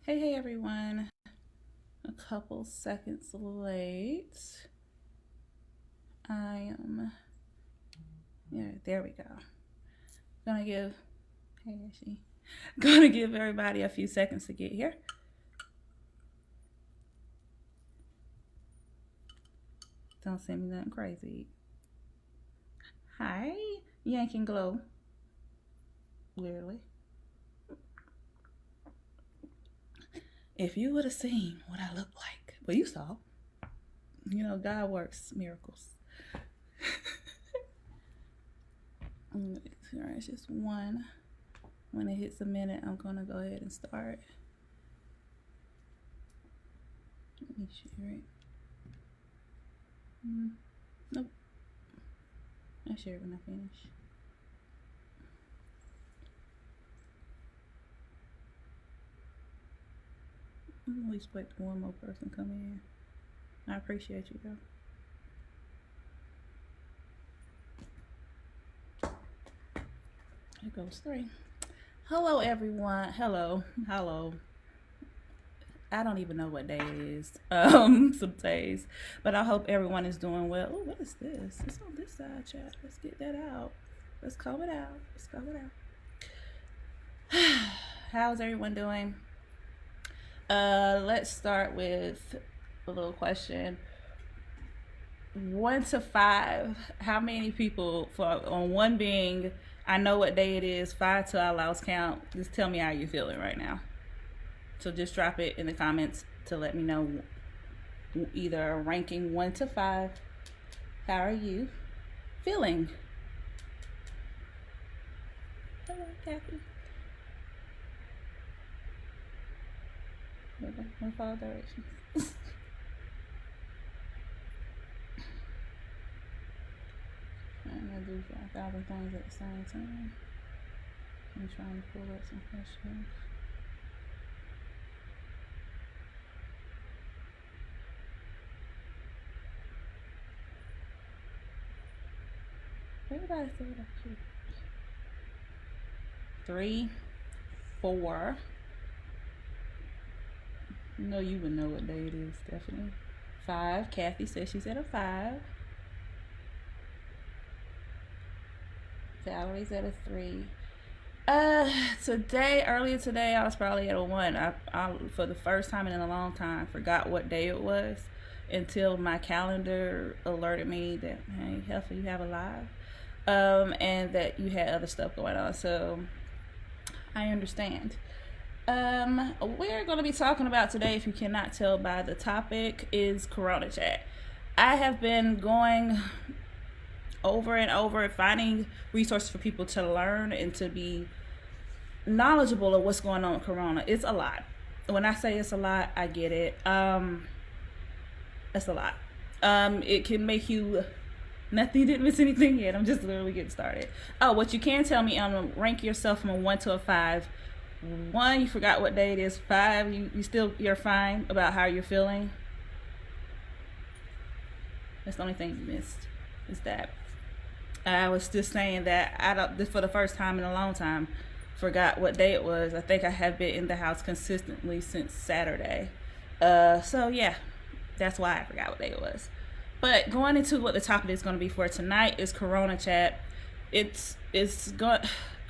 Hey everyone. A couple seconds late. I am. Yeah, there we go. Gonna give. Hey, Ashley. Gonna give everybody a few seconds to get here. Don't send me nothing crazy. Hi, Yanking Glow. Literally. If you would have seen what I look like, well, you saw. God works miracles. Alright, it's just one. When it hits a minute, I'm gonna go ahead and start. Let me share it. Nope. I share it when I finish. I'm at least wait for one more person come in. I appreciate you though. Here goes three. Hello everyone. Hello. I don't even know what day it is. Some days. But I hope everyone is doing well. Oh, what is this? It's on this side, chat. Let's get that out. Let's comb it out. How's everyone doing? Let's start with a little question. 1 to 5, how many people, on 1 being I know what day it is, 5 to I lost count, just tell me how you're feeling right now. So just drop it in the comments to let me know, either ranking 1 to 5, how are you feeling? Hello, Kathy. We're follow directions. I'm gonna do 5,000 things at the same time. I'm trying to pull up some questions. Everybody say that cute. 3, 4. You would know what day it is, definitely. 5. Kathy says she's at a 5. Valerie's at a 3. Earlier today, I was probably at a 1. I for the first time in a long time, forgot what day it was until my calendar alerted me that, hey, Heifer, you have a live, and that you had other stuff going on. So I understand. We're going to be talking about today, if you cannot tell by the topic, is Corona chat. I have been going over and over, finding resources for people to learn and to be knowledgeable of what's going on with Corona. It's a lot. When I say it's a lot, I get it. It's a lot. It can make you, nothing, you didn't miss anything yet. I'm just literally getting started. Oh, what you can tell me, rank yourself from a 1 to a 5. 1, you forgot what day it is. 5, you're fine about how you're feeling. That's the only thing you missed, is that. I was just saying that for the first time in a long time, forgot what day it was. I think I have been in the house consistently since Saturday. So yeah, that's why I forgot what day it was. But going into what the topic is going to be for tonight is Corona chat.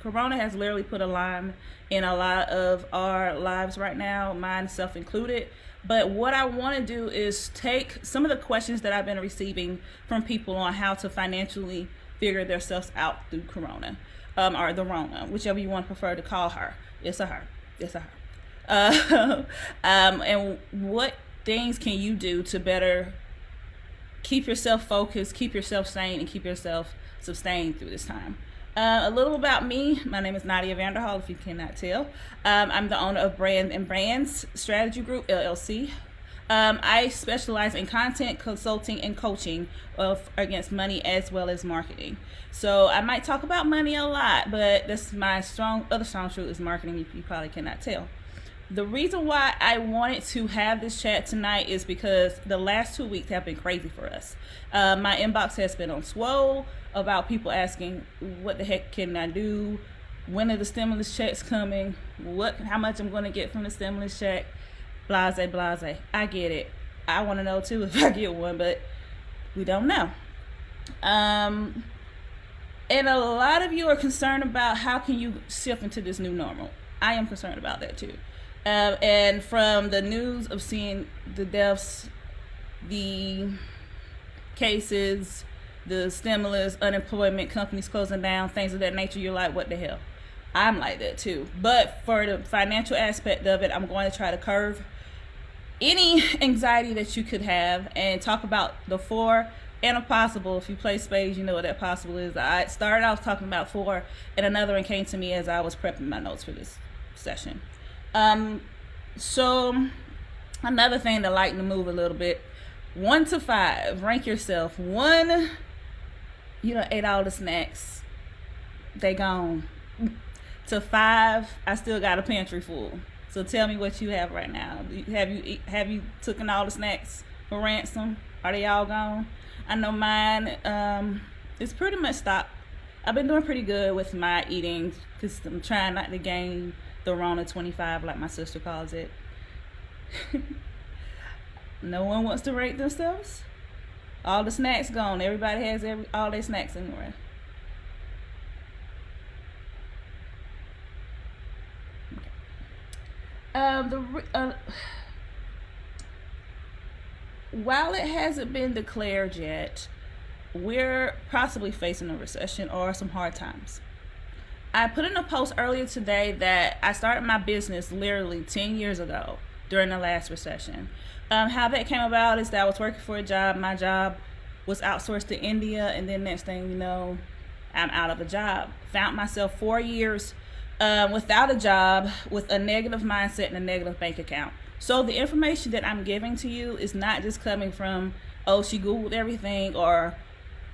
Corona has literally put a line in a lot of our lives right now, mine self included. But what I want to do is take some of the questions that I've been receiving from people on how to financially figure themselves out through Corona, or the Rona, whichever you want to prefer to call her. It's a her. And what things can you do to better keep yourself focused, keep yourself sane, and keep yourself sustained through this time? A little about me. My name is Nadia Vanderhall, if you cannot tell. I'm the owner of Brand and Brands Strategy Group, LLC. I specialize in content, consulting, and coaching against money as well as marketing. So I might talk about money a lot, but that's my other strong suit is marketing, if you probably cannot tell. The reason why I wanted to have this chat tonight is because the last 2 weeks have been crazy for us. My inbox has been on swole about people asking what the heck can I do, when are the stimulus checks coming, how much I'm going to get from the stimulus check, blase, blase. I get it. I want to know too if I get one, but we don't know. And a lot of you are concerned about how can you shift into this new normal. I am concerned about that too. And from the news of seeing the deaths, the cases, the stimulus, unemployment, companies closing down, things of that nature, you're like, what the hell? I'm like that too. But for the financial aspect of it, I'm going to try to curve any anxiety that you could have and talk about the 4 and a possible. If you play spades, you know what that possible is. I started off talking about 4, and another one came to me as I was prepping my notes for this session. So another thing to lighten the mood a little bit, 1 to 5, rank yourself. 1, you done ate all the snacks, they gone. To 5, I still got a pantry full. So tell me what you have right now. Have you taken all the snacks for ransom? Are they all gone? I know mine is pretty much stopped. I've been doing pretty good with my eating because I'm trying not to gain the Rona 25 like my sister calls it. No one wants to rate themselves. All the snacks gone. Everybody has all their snacks anywhere. While it hasn't been declared yet, we're possibly facing a recession or some hard times. I put in a post earlier today that I started my business literally 10 years ago during the last recession. How that came about is that I was working for a job. My job was outsourced to India, and then next thing you know, I'm out of a job. Found myself 4 years without a job, with a negative mindset and a negative bank account. So the information that I'm giving to you is not just coming from, oh, she Googled everything or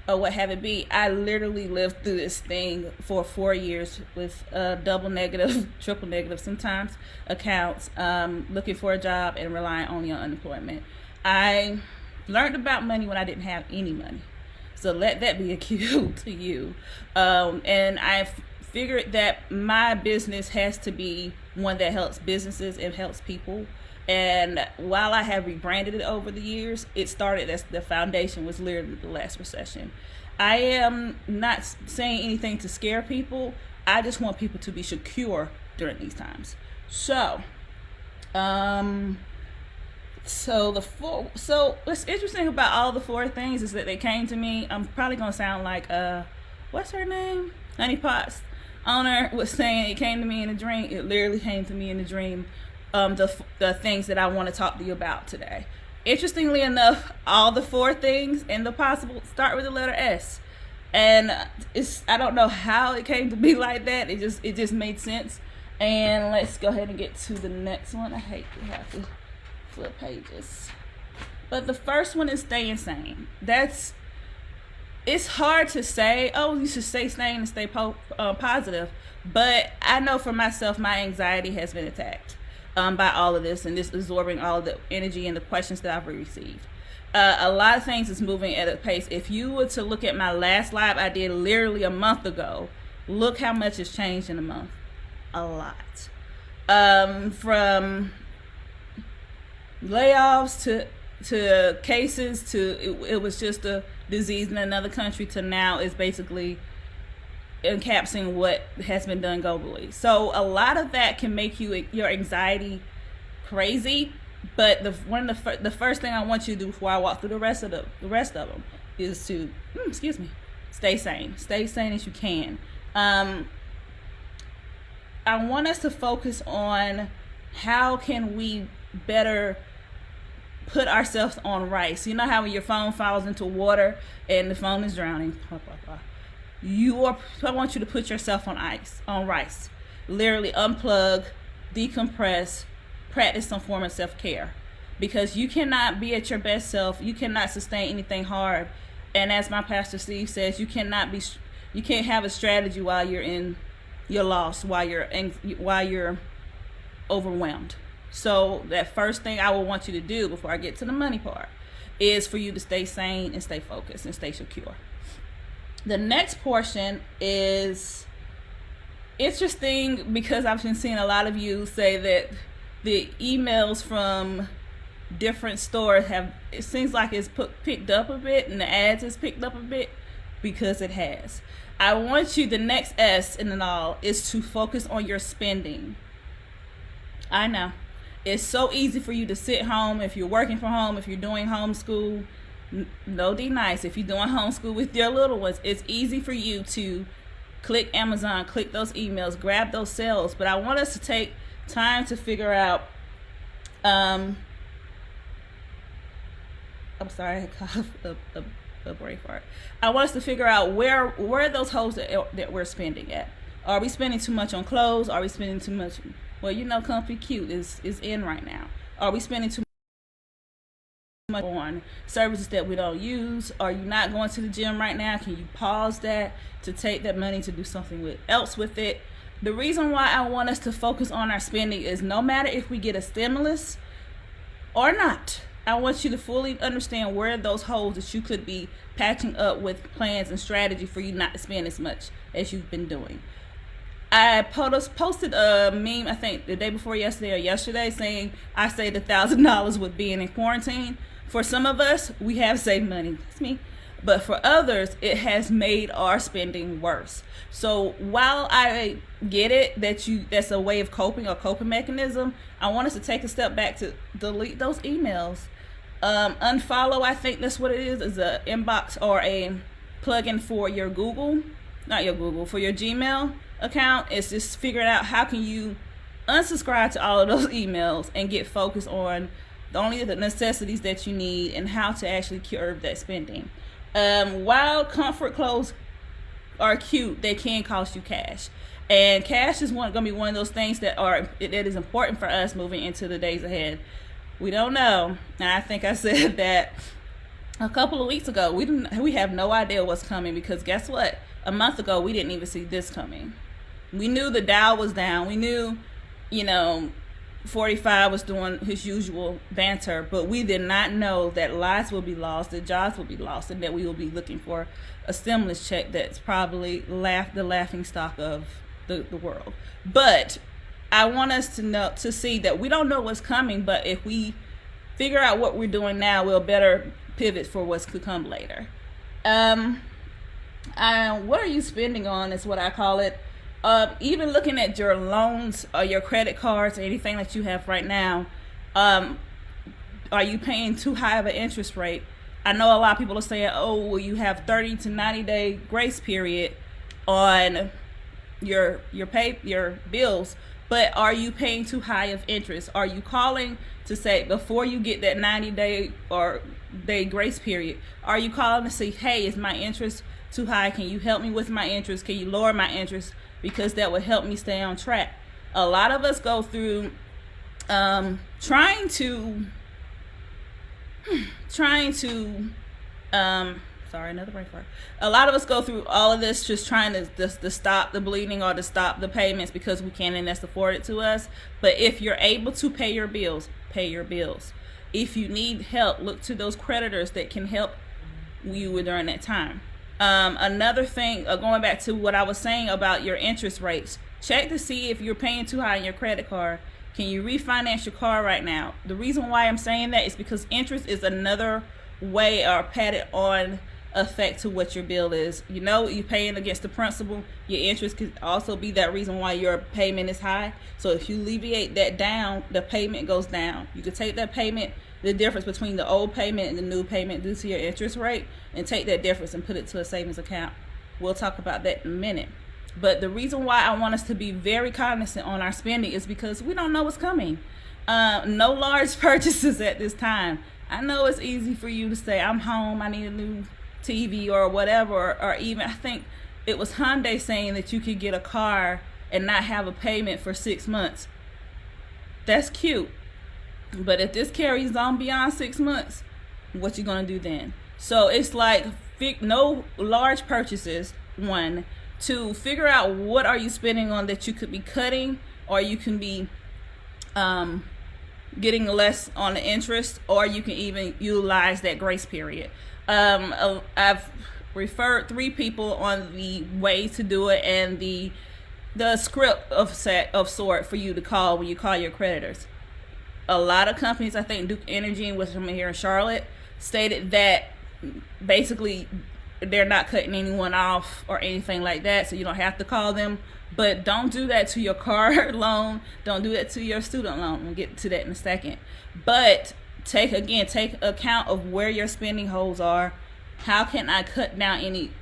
what have it be. I literally lived through this thing for 4 years with double negative, triple negative sometimes accounts, looking for a job and relying only on unemployment. I learned about money when I didn't have any money. So let that be a cue to you. And I figured that my business has to be one that helps businesses and helps people. And while I have rebranded it over the years, it started as the foundation was literally the last recession. I am not saying anything to scare people. I just want people to be secure during these times. So what's interesting about all the 4 things is that they came to me. I'm probably gonna sound like what's her name? Honey Pot's owner was saying it came to me in a dream. It literally came to me in a dream. The things that I want to talk to you about today. Interestingly enough, all the 4 things and the possible start with the letter S, and I don't know how it came to be like that. It just made sense. And let's go ahead and get to the next one. I hate to have to flip pages, but the first one is staying sane. It's hard to say, oh, you should stay sane and stay positive, but I know for myself, my anxiety has been attacked by all of this, and this absorbing all of the energy and the questions that I've received. A lot of things is moving at a pace. If you were to look at my last live I did literally a month ago, look how much has changed in a month. A lot. From layoffs to cases to it was just a disease in another country to now is basically encapsulating what has been done globally. So a lot of that can make your anxiety crazy. But the first thing I want you to do before I walk through the rest of them is to stay sane. Stay sane as you can. I want us to focus on how can we better put ourselves on rice. You know how when your phone falls into water and the phone is drowning. I want you to put yourself on rice. Literally unplug, decompress, practice some form of self-care, because you cannot be at your best self. You cannot sustain anything hard. And as my pastor Steve says, you can't have a strategy while you're lost, while you're overwhelmed. So that first thing I will want you to do before I get to the money part is for you to stay sane and stay focused and stay secure. The next portion is interesting because I've been seeing a lot of you say that the emails from different stores have, it seems like it's picked up a bit, and the ads is picked up a bit, because it has. I want you, the next S in it all is to focus on your spending. I know it's so easy for you to sit home if you're working from home, if you're doing homeschool. No D nice, if you're doing homeschool with your little ones, it's easy for you to click Amazon, click those emails, grab those sales. But I want us to take time to figure out, I'm sorry, I coughed a brain fart. I want us to figure out where are those holes that we're spending at. Are we spending too much on clothes? Are we spending too much? Well, comfy cute is in right now. Are we spending too much on services that we don't use? Are you not going to the gym right now? Can you pause that to take that money to do something else with it? The reason why I want us to focus on our spending is no matter if we get a stimulus or not, I want you to fully understand where those holes that you could be patching up with plans and strategy for you not to spend as much as you've been doing. I posted a meme, I think the day before yesterday or yesterday, saying I saved $1,000 with being in quarantine. For some of us, we have saved money. That's me. But for others, it has made our spending worse. So while I get it that's a way of coping or coping mechanism, I want us to take a step back to delete those emails. Unfollow, I think that's what it is a inbox or a plugin for your for your Gmail account. It's just figuring out how can you unsubscribe to all of those emails and get focused on only the necessities that you need and how to actually curb that spending. While comfort clothes are cute, they can cost you cash, and cash is going to be one of those things that is important for us moving into the days ahead. We don't know, and I think I said that a couple of weeks ago. We have no idea what's coming, because guess what? A month ago we didn't even see this coming. We knew the Dow was down. We knew, 45 was doing his usual banter, but we did not know that lives will be lost, that jobs will be lost, and that we will be looking for a stimulus check that's probably the laughing stock of the world. But I want us to see that we don't know what's coming, but if we figure out what we're doing now, we'll better pivot for what's to come later. What are you spending on is what I call it. Even looking at your loans or your credit cards or anything that you have right now, are you paying too high of an interest rate? I know a lot of people are saying, oh, well, you have 30 to 90 day grace period on your bills, but are you paying too high of interest? Are you calling to say, before you get that 90 day or day grace period, are you calling to say, hey, is my interest too high? Can you help me with my interest? Can you lower my interest? Because that would help me stay on track. A lot of us go through trying to sorry, another brain fart. A lot of us go through all of this just trying to stop the bleeding or to stop the payments because we can, and that's afforded to us. But if you're able to pay your bills, pay your bills. If you need help, look to those creditors that can help you during that time. Another thing, going back to what I was saying about your interest rates, check to see if you're paying too high on your credit card. Can you refinance your car right now? The reason why I'm saying that is because interest is another way or padded on effect to what your bill is. You're paying against the principal. Your interest could also be that reason why your payment is high. So if you alleviate that down, the payment goes down. You could take that payment, the difference between the old payment and the new payment due to your interest rate, and take that difference and put it to a savings account. We'll talk about that in a minute. But the reason why I want us to be very cognizant on our spending is because we don't know what's coming. No large purchases at this time. I know it's easy for you to say, I'm home, I need a new TV or whatever, or even I think it was Hyundai saying that you could get a car and not have a payment for 6 months. That's cute. But if this carries on beyond 6 months, what you gonna do then? So it's like no large purchases. 1, 2, figure out what are you spending on that you could be cutting, or you can be getting less on the interest, or you can even utilize that grace period. I've referred 3 people on the way to do it and the the script of sort for you to call when you call your creditors. A lot of companies, I think Duke Energy, which I'm here in Charlotte, stated that basically they're not cutting anyone off or anything like that, so you don't have to call them. But don't do that to your car loan. Don't do that to your student loan. We'll get to that in a second. But take account of where your spending holes are. How can I cut down any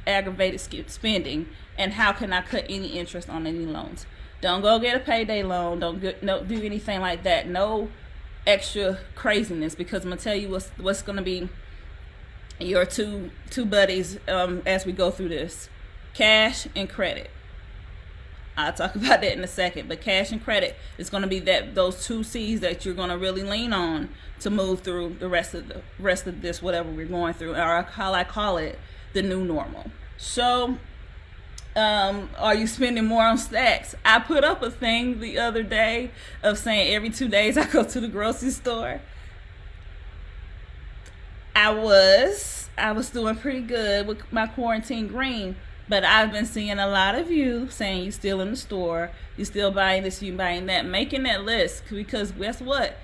aggravated spending, and how can I cut any interest on any loans? Don't go get a payday loan. Don't do anything like that. No extra craziness, because I'm gonna tell you what's gonna be your two buddies as we go through this: cash and credit. I'll talk about that in a second, but cash and credit is going to be those two C's that you're going to really lean on to move through the rest of this, whatever we're going through, or how I call it, the new normal. So, are you spending more on snacks? I put up a thing the other day of saying every 2 days I go to the grocery store. I was doing pretty good with my quarantine green. But I've been seeing a lot of you saying you still in the store, you still buying this, you buying that, making that list, because guess what?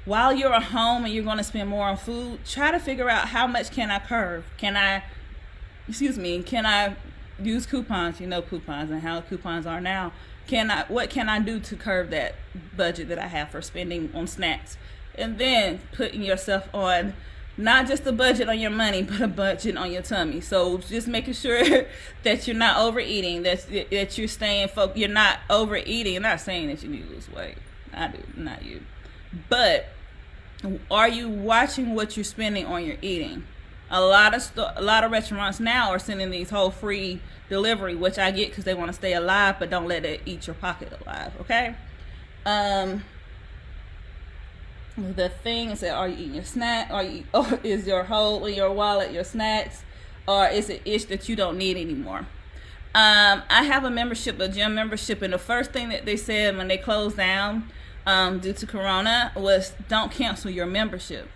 While you're at home and you're going to spend more on food, try to figure out how much can I curve? Can I use coupons? You know coupons and how coupons are now. What can I do to curve that budget that I have for spending on snacks? And then putting yourself on not just a budget on your money, but a budget on your tummy. So just making sure that you're not overeating, that you're staying focused, you're not overeating. I'm not saying that you need to lose weight. I do, not you. But are you watching what you're spending on your eating? A lot of restaurants now are sending these whole free delivery, which I get because they want to stay alive, but don't let it eat your pocket alive. Okay. The thing is that, are you eating your snack? Or is your hole in your wallet your snacks? Or is it ish that you don't need anymore? I have a gym membership, and the first thing that they said when they closed down due to Corona was don't cancel your membership,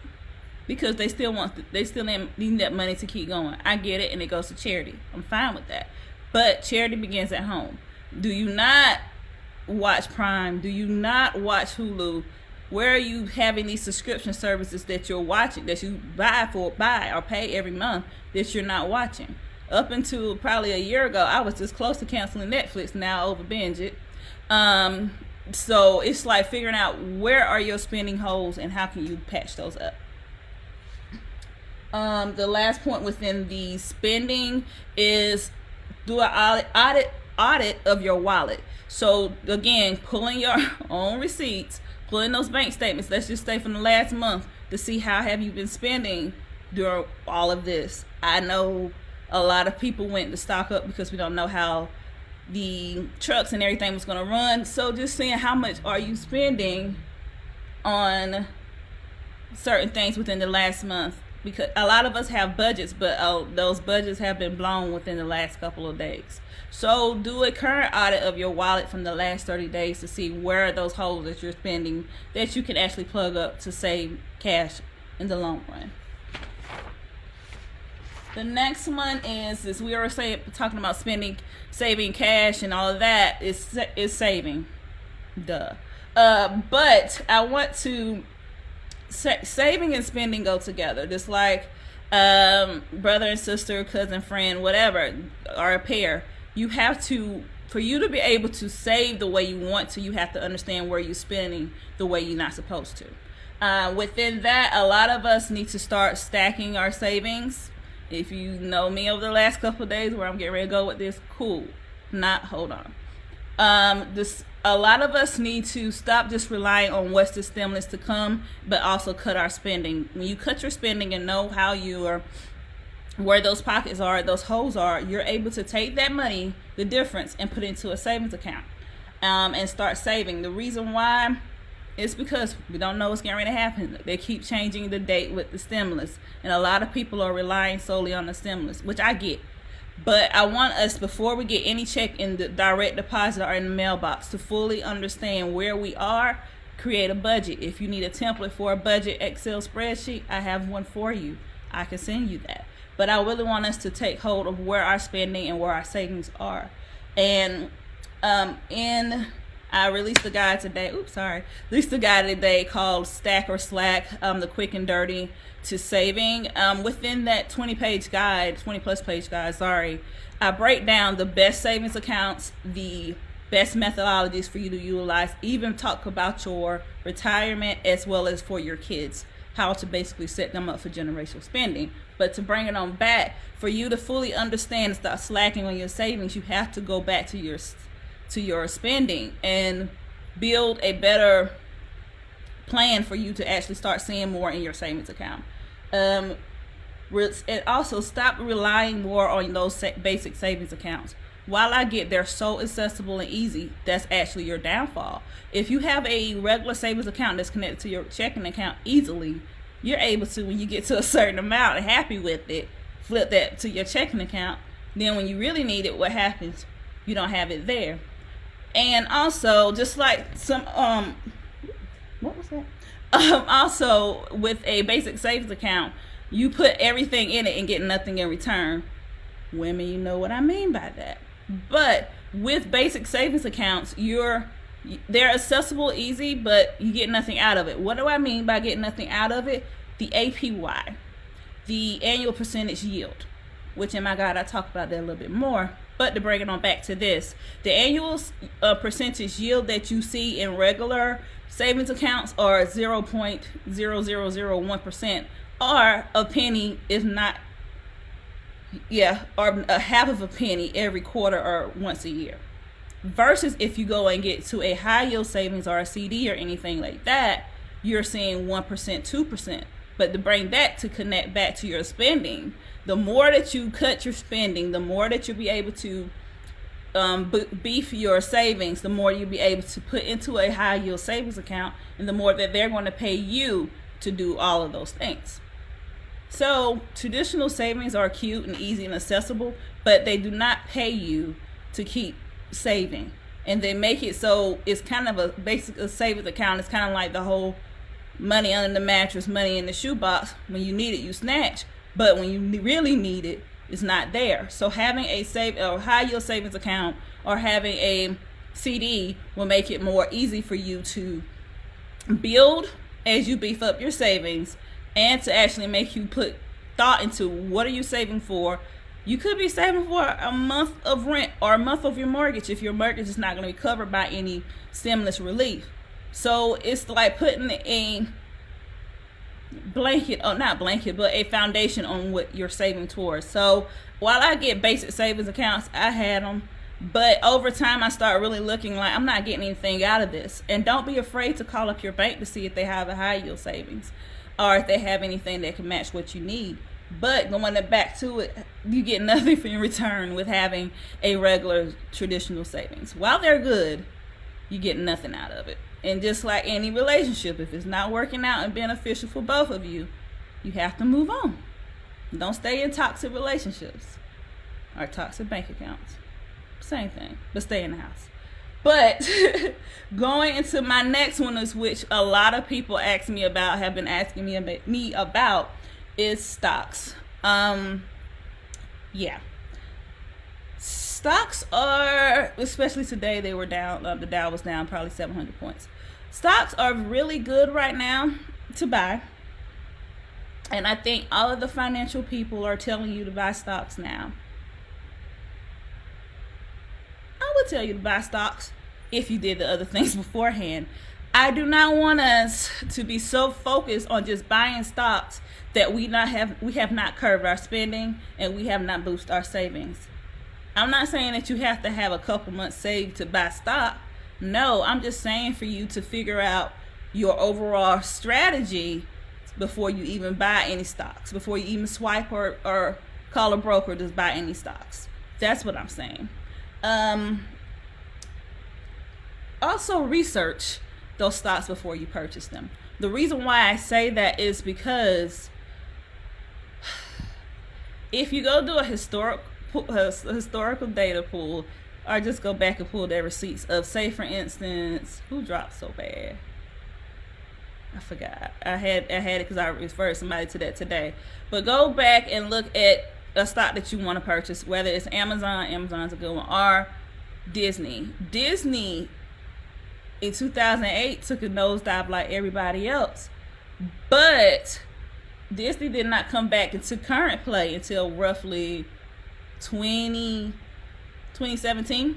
because they still need that money to keep going. I get it, and it goes to charity. I'm fine with that. But charity begins at home. Do you not watch Prime? Do you not watch Hulu? Where are you having these subscription services that you're watching, that you buy or pay every month, that you're not watching? Up until probably a year ago, I was just close to canceling Netflix. Now I over binge it. So it's like figuring out where are your spending holes and how can you patch those up. The last point within the spending is do an audit of your wallet. So again, pulling your own receipts, pulling those bank statements, let's just say from the last month, to see how have you been spending during all of this. I know a lot of people went to stock up because we don't know how the trucks and everything was going to run. So just seeing how much are you spending on certain things within the last month, because a lot of us have budgets, but those budgets have been blown within the last couple of days. So do a current audit of your wallet from the last 30 days to see where are those holes that you're spending that you can actually plug up to save cash in the long run. The next one is we were talking about saving cash and all of that is saving. Duh. But I want to saving and spending go together, just like brother and sister, cousin, friend, whatever, are a pair. You have to, for you to be able to save the way you want to, you have to understand where you're spending the way you're not supposed to. Within that, a lot of us need to start stacking our savings. If you know me over the last couple of days where I'm getting ready to go with this, cool. Hold on. A lot of us need to stop just relying on what's the stimulus to come, but also cut our spending. When you cut your spending and know how where those pockets are, those holes are, you're able to take that money, the difference, and put it into a savings account and start saving. The reason why is because we don't know what's getting ready to happen. They keep changing the date with the stimulus, and a lot of people are relying solely on the stimulus, which I get. But I want us, before we get any check in the direct deposit or in the mailbox, to fully understand where we are, create a budget. If you need a template for a budget Excel spreadsheet, I have one for you. I can send you that. But I really want us to take hold of where our spending and where our savings are. And In I released a guide today. Released a guide today called Stack or Slack, the quick and dirty to saving. Within that 20 plus page guide, I break down the best savings accounts, the best methodologies for you to utilize, even talk about your retirement as well as for your kids, how to basically set them up for generational spending. But to bring it on back, for you to fully understand and start slacking on your savings, you have to go back to your spending and build a better plan for you to actually start seeing more in your savings account. And also stop relying more on those basic savings accounts. While I get they're so accessible and easy, that's actually your downfall. If you have a regular savings account that's connected to your checking account easily, you're able to, when you get to a certain amount and happy with it, flip that to your checking account. Then when you really need it, what happens? You don't have it there. And also, just like some what was that? Also, with a basic savings account, you put everything in it and get nothing in return. Women, you know what I mean by that. But with basic savings accounts, they're accessible, easy, but you get nothing out of it. What do I mean by getting nothing out of it? The APY, the annual percentage yield, which in my guide I talk about that a little bit more. But to bring it on back to this, the annual percentage yield that you see in regular savings accounts are 0.0001%, or a penny, if not, or a half of a penny every quarter or once a year. Versus if you go and get to a high yield savings or a CD or anything like that, you're seeing 1%, 2%. But to bring that to connect back to your spending, the more that you cut your spending, the more that you'll be able to beef your savings, the more you'll be able to put into a high yield savings account, and the more that they're going to pay you to do all of those things. So traditional savings are cute and easy and accessible, but they do not pay you to keep saving. And they make it so it's kind of a savings account. It's kind of like the whole money under the mattress, money in the shoebox. When you need it, you snatch. But when you really need it, it's not there. So having a high yield savings account or having a CD will make it more easy for you to build as you beef up your savings, and to actually make you put thought into what are you saving for. You could be saving for a month of rent or a month of your mortgage if your mortgage is not going to be covered by any stimulus relief. So it's like putting a a foundation on what you're saving towards. So while I get basic savings accounts, I had them, but over time I start really looking like I'm not getting anything out of this. And don't be afraid to call up your bank to see if they have a high yield savings or if they have anything that can match what you need. But going back to it, you get nothing in return with having a regular traditional savings. While they're good, you get nothing out of it. And just like any relationship, if it's not working out and beneficial for both of you, you have to move on. Don't stay in toxic relationships or toxic bank accounts. Same thing, but stay in the house. But going into my next one, is which a lot of people have been asking me about, is stocks. Stocks are, especially today, they were down. The Dow was down probably 700 points. Stocks are really good right now to buy. And I think all of the financial people are telling you to buy stocks now. I would tell you to buy stocks if you did the other things beforehand. I do not want us to be so focused on just buying stocks that we have not curved our spending and we have not boosted our savings. I'm not saying that you have to have a couple months saved to buy stock. No, I'm just saying for you to figure out your overall strategy before you even buy any stocks, before you even swipe or call a broker to buy any stocks. That's what I'm saying. Also research those stocks before you purchase them. The reason why I say that is because if you go do a historical data pool, or just go back and pull their receipts of, say for instance, who dropped so bad? I forgot. I had it because I referred somebody to that today. But go back and look at a stock that you want to purchase, whether it's Amazon's a good one, or Disney in 2008 took a nosedive like everybody else, but Disney did not come back into current play until roughly 2017.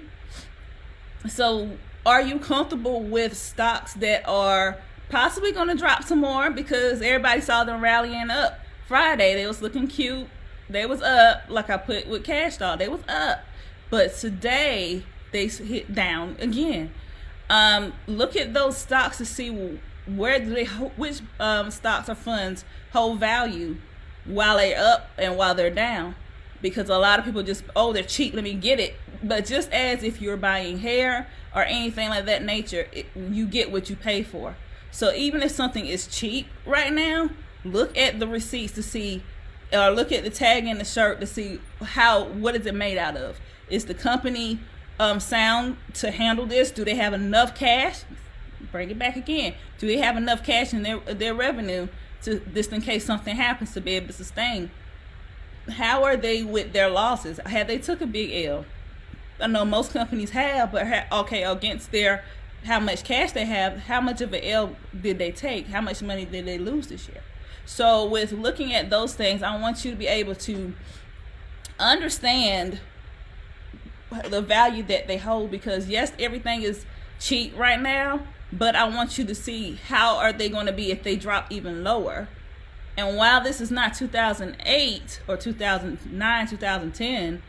So are you comfortable with stocks that are possibly going to drop some more, because everybody saw them rallying up Friday? They was looking cute, they was up, like I put with cash stock, they was up, but today they hit down again. Look at those stocks to see where do they, which stocks or funds hold value while they're up and while they're down, because a lot of people just, oh, they're cheap, let me get it. But just as if you're buying hair or anything like that nature, you get what you pay for. So even if something is cheap right now, look at the receipts to see, or look at the tag in the shirt to see what is it made out of. Is the company sound to handle this? Do they have enough cash? Bring it back again. Do they have enough cash in their revenue to, just in case something happens, to be able to sustain? How are they with their losses? Have they took a big L? I know most companies have, but okay, against their how much cash they have, how much of an L did they take? How much money did they lose this year? So with looking at those things, I want you to be able to understand the value that they hold, because yes, everything is cheap right now, but I want you to see how are they going to be if they drop even lower. And while this is not 2008 or 2009, 2010,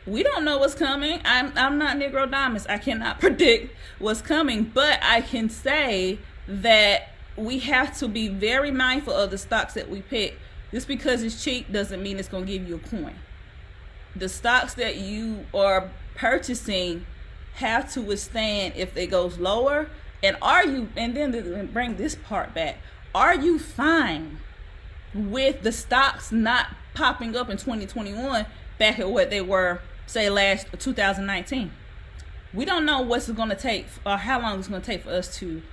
we don't know what's coming. I'm not Negro Diamonds. I cannot predict what's coming, but I can say that we have to be very mindful of the stocks that we pick. Just because it's cheap doesn't mean it's going to give you a coin. The stocks that you are purchasing have to withstand if it goes lower. And then to bring this part back, are you fine with the stocks not popping up in 2021 back at what they were, say, last 2019? We don't know what's going to take, or how long it's going to take for us to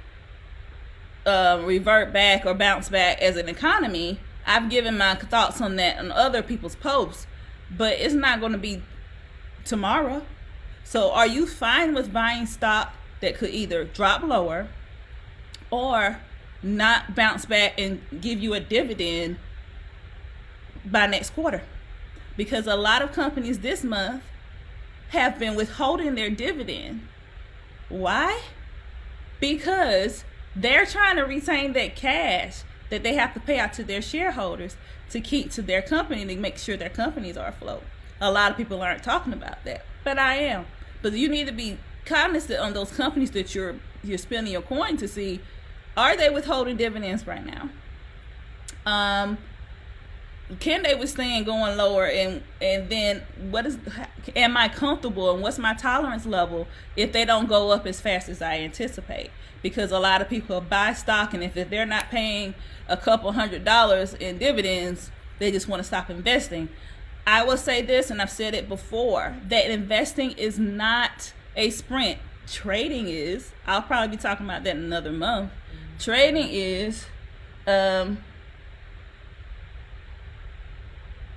revert back or bounce back as an economy. I've given my thoughts on that on other people's posts, but it's not going to be tomorrow. So are you fine with buying stock that could either drop lower or not bounce back and give you a dividend by next quarter? Because a lot of companies this month have been withholding their dividend. Why? Because they're trying to retain that cash that they have to pay out to their shareholders to keep to their company, to make sure their companies are afloat. A lot of people aren't talking about that, but I am. But you need to be cognizant on those companies that you're spending your coin to see, are they withholding dividends right now? Can they withstand going lower, and then am I comfortable, and what's my tolerance level if they don't go up as fast as I anticipate? Because a lot of people buy stock, and if they're not paying a couple $100 in dividends, they just want to stop investing. I will say this, and I've said it before, that investing is not a sprint. Trading is. I'll probably be talking about that in another month. Trading is okay,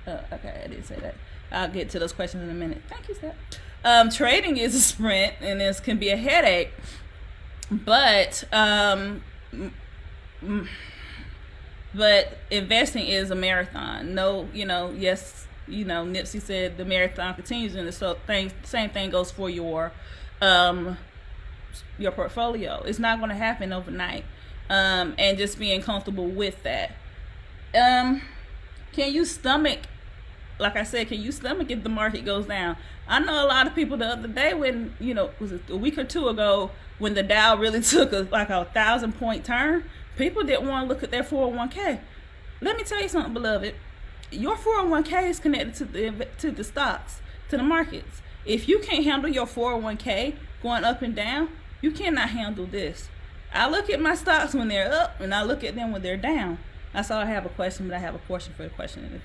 I didn't say that. I'll get to those questions in a minute. Thank you, Steph. Trading is a sprint, and this can be a headache, but investing is a marathon. No, yes, Nipsey said the marathon continues, and so same thing goes for your portfolio. It's not going to happen overnight, and just being comfortable with that. Can you stomach, like I said, if the market goes down? I know a lot of people the other day when, was it a week or two ago, when the Dow really took a 1,000-point turn, people didn't want to look at their 401k. Let me tell you something, beloved. Your 401k is connected to the stocks, to the markets. If you can't handle your 401k going up and down, you cannot handle this. I look at my stocks when they're up, and I look at them when they're down. I saw I have a question, but I have a portion for the question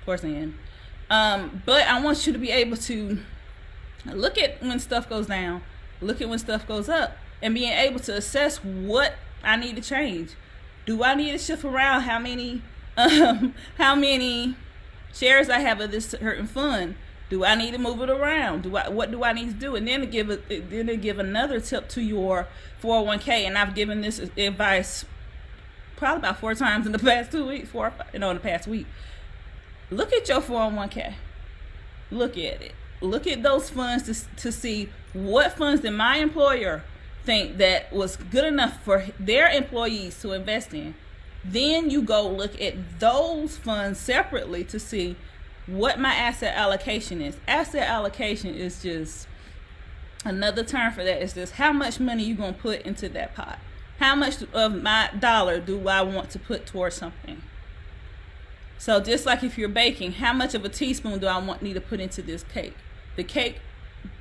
towards the end. But I want you to be able to look at when stuff goes down, look at when stuff goes up, and being able to assess what I need to change. Do I need to shift around how many shares I have of this certain fund? Do I need to move it around? What do I need to do? And then to give another tip to your 401k. And I've given this advice probably about 4 times in the past 2 weeks, in the past week. Look at your 401k. Look at it. Look at those funds to see what funds did my employer think that was good enough for their employees to invest in. Then you go look at those funds separately to see what my asset allocation is. Asset allocation is just another term for that. It's just how much money you gonna put into that pot. How much of my dollar do I want to put towards something? So just like if you're baking, how much of a teaspoon do I need to put into this cake? The cake,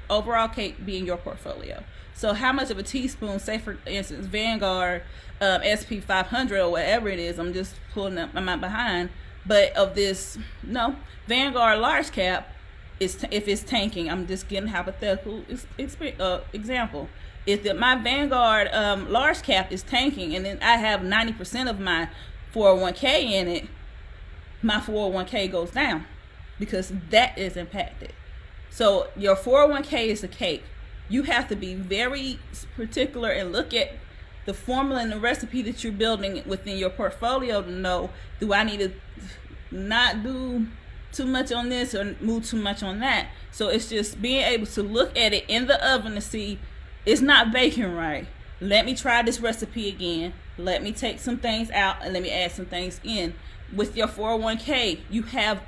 overall cake being your portfolio. So how much of a teaspoon, say for instance, Vanguard, SP 500 or whatever it is, I'm just pulling up my behind, but of this, no, Vanguard large cap, if it's tanking, I'm just getting hypothetical example. If my Vanguard large cap is tanking and then I have 90% of my 401k in it, my 401k goes down because that is impacted. So your 401k is a cake. You have to be very particular and look at the formula and the recipe that you're building within your portfolio to know, do I need to not do too much on this or move too much on that? So it's just being able to look at it in the oven to see it's not baking right. Let me try this recipe again. Let me take some things out and let me add some things in. With your 401k, you have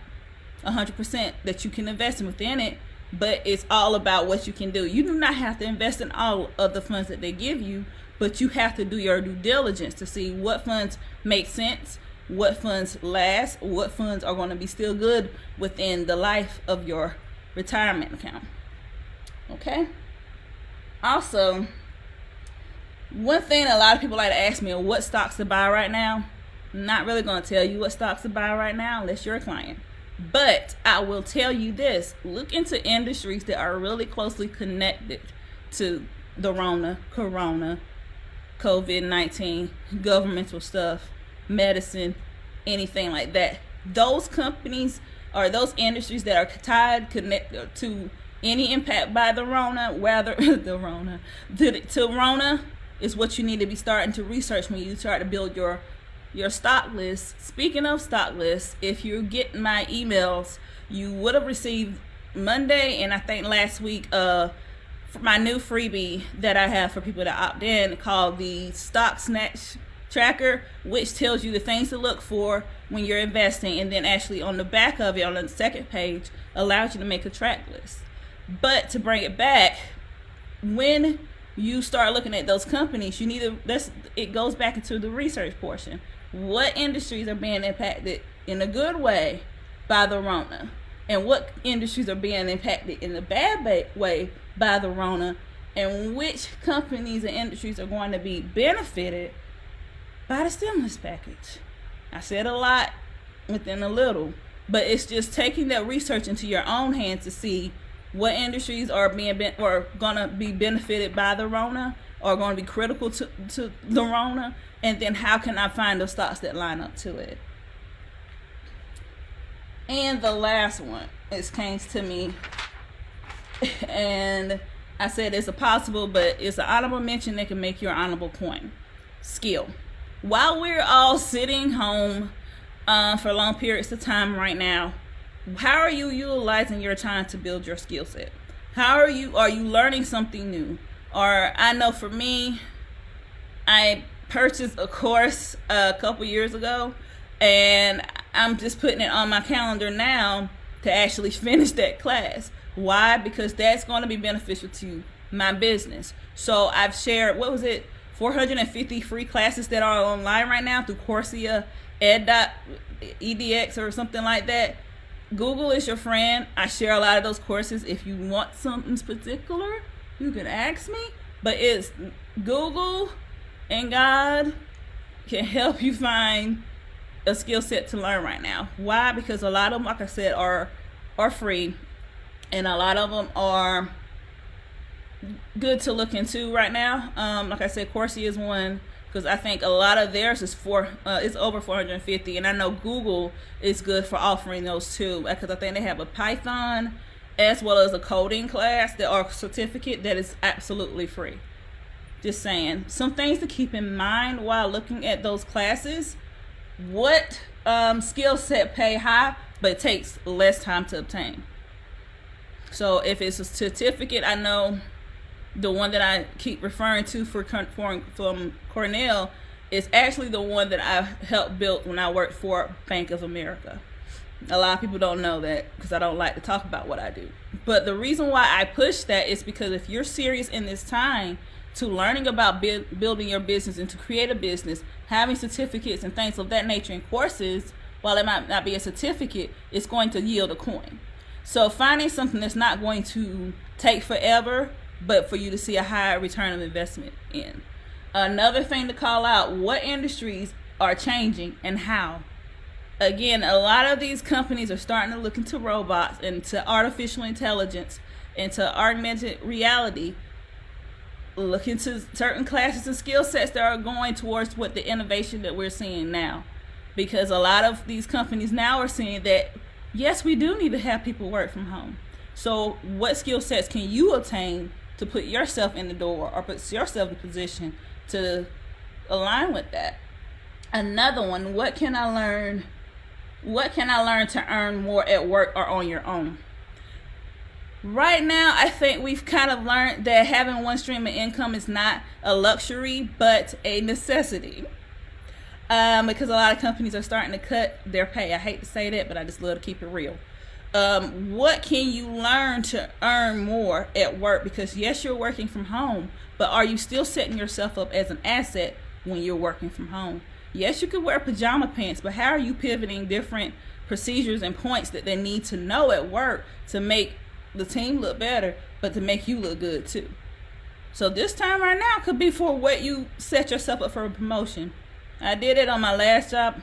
100% that you can invest in within it, but it's all about what you can do. You do not have to invest in all of the funds that they give you, but you have to do your due diligence to see what funds make sense, what funds last, what funds are going to be still good within the life of your retirement account. Okay? Also, one thing a lot of people like to ask me, what stocks to buy right now? I'm not really going to tell you what stocks to buy right now unless you're a client. But I will tell you this. Look into industries that are really closely connected to the Rona, Corona, COVID-19, governmental stuff, medicine, anything like that. Those companies or those industries that are tied, connected to any impact by the Rona, whether the Rona, to Rona is what you need to be starting to research when you start to build your stock list. Speaking of stock lists, if you're getting my emails, you would have received Monday and I think last week for my new freebie that I have for people that opt in called the Stock Snatch Tracker, which tells you the things to look for when you're investing, and then actually on the back of it, on the second page, allows you to make a track list. But to bring it back, when you start looking at those companies, you need to, it goes back into the research portion. What industries are being impacted in a good way by the Rona, and what industries are being impacted in a bad way by the Rona, and which companies and industries are going to be benefited by the stimulus package. I said a lot within a little, but it's just taking that research into your own hands to see what industries are or going to be benefited by the Rona, or going to be critical to the Rona, and then how can I find those stocks that line up to it. And the last one, it came to me, and I said it's a possible, but it's an honorable mention that can make your honorable coin. Skill. While we're all sitting home for long periods of time right now, how are you utilizing your time to build your skill set? How are you learning something new? Or I know for me, I purchased a course a couple years ago, and I'm just putting it on my calendar now to actually finish that class. Why? Because that's going to be beneficial to my business. So I've shared, 450 free classes that are online right now through Coursera, edX or something like that. Google is your friend. I share a lot of those courses. If you want something particular, you can ask me. But it's Google and God can help you find a skill set to learn right now. Why? Because a lot of them, like I said, are free, and a lot of them are good to look into right now. Like I said, Coursera is one, because I think a lot of theirs is it's over 450, and I know Google is good for offering those too, because I think they have a Python as well as a coding class that or certificate that is absolutely free. Just saying. Some things to keep in mind while looking at those classes. What skill set pay high but takes less time to obtain? So if it's a certificate, I know the one that I keep referring to from Cornell is actually the one that I helped build when I worked for Bank of America. A lot of people don't know that because I don't like to talk about what I do. But the reason why I push that is because if you're serious in this time to learning about building your business and to create a business, having certificates and things of that nature in courses, while it might not be a certificate, it's going to yield a coin. So finding something that's not going to take forever, but for you to see a higher return of investment in. Another thing to call out, what industries are changing and how? Again, a lot of these companies are starting to look into robots, into artificial intelligence, into augmented reality, look into certain classes and skill sets that are going towards what the innovation that we're seeing now. Because a lot of these companies now are seeing that, yes, we do need to have people work from home. So what skill sets can you obtain to put yourself in the door or put yourself in position to align with that? Another one, what can I learn to earn more at work or on your own? Right now, I think we've kind of learned that having one stream of income is not a luxury, but a necessity. Because a lot of companies are starting to cut their pay. I hate to say that, but I just love to keep it real. What can you learn to earn more at work? Because yes, you're working from home, but are you still setting yourself up as an asset when you're working from home? Yes, you could wear pajama pants, but how are you pivoting different procedures and points that they need to know at work to make the team look better, but to make you look good too? So this time right now could be for what you set yourself up for a promotion. I did it on my last job.